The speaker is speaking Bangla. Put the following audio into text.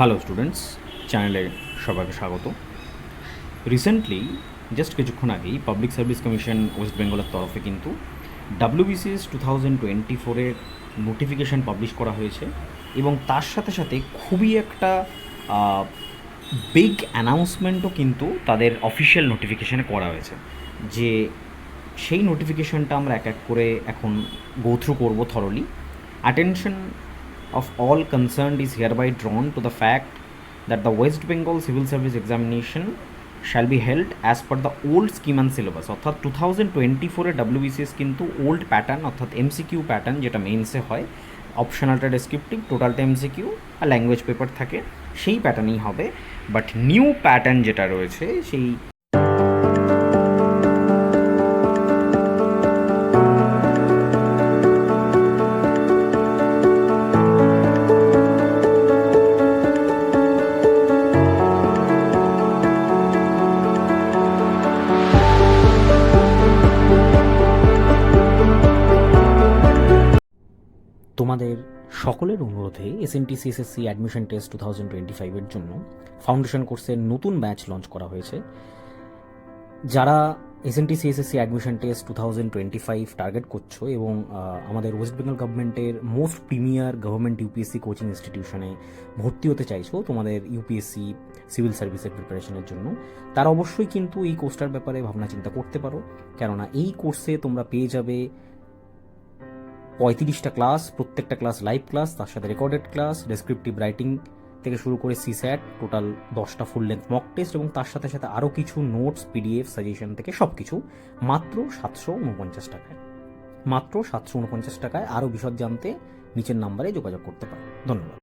হ্যালো স্টুডেন্টস, চ্যানেলে সবাইকে স্বাগত। রিসেন্টলি জাস্ট কিছুক্ষণ আগেই পাবলিক সার্ভিস কমিশন ওয়েস্ট বেঙ্গলের তরফে কিন্তু ডাব্লিউবিসিএস 2024-এর নোটিফিকেশান পাবলিশ করা হয়েছে এবং তার সাথে সাথে খুবই একটা বিগ অ্যানাউন্সমেন্টও কিন্তু তাদের অফিসিয়াল নোটিফিকেশানে করা হয়েছে, যে সেই নোটিফিকেশানটা আমরা এক এক করে এখন গো থ্রু করবো thoroughly. Attention of all concerned is hereby drawn to the fact that the West Bengal Civil Service Examination shall be held as per the old scheme and syllabus। অর্থাৎ 2024-এ ডাব্লিউবিসিএস কিন্তু ওল্ড প্যাটার্ন অর্থাৎ এমসিকিউ প্যাটার্ন, যেটা মেইনসে হয়, অপশনালটা ডেসক্রিপটিভ, টোটালটা এমসিকিউ আর ল্যাঙ্গুয়েজ পেপার থাকে, সেই প্যাটার্নই হবে। বাট নিউ প্যাটার্ন যেটা রয়েছে সেই তোমাদের সকলের অনুরোধে এসএনটিসি এসএসসি অ্যাডমিশন টেস্ট 2025-এর জন্য ফাউন্ডেশন কোর্সের নতুন ব্যাচ লঞ্চ করা হয়েছে। যারা SNTC SSC admission test 2025 target করছো এবং আমাদের ওয়েস্ট বেঙ্গল গভর্নমেন্টের most premier government UPSC coaching ইনস্টিটিউশনে ভর্তি হতে চাইছো তোমাদের ইউপিএসসি সিভিল সার্ভিসের প্রিপারেশনের জন্য, তারা অবশ্যই কিন্তু এই কোর্সটার ব্যাপারে ভাবনা চিন্তা করতে পারো। কেননা এই কোর্সে তোমরা পেয়ে যাবে 35টা ক্লাস, প্রত্যেকটা ক্লাস লাইভ ক্লাস, তার সাথে রেকর্ডেড ক্লাস, ডেসক্রিপটিভ রাইটিং থেকে শুরু করে সিস্যাট, টোটাল 10টা ফুল লেন্থ মক টেস্ট এবং তার সাথে সাথে আরও কিছু নোটস, পিডিএফ, সাজেশন থেকে সব কিছু মাত্র 749 টাকায়। মাত্র 749 টাকায়। আরও বিশদ জানতে নিচের নাম্বারে যোগাযোগ করতে পারো। ধন্যবাদ।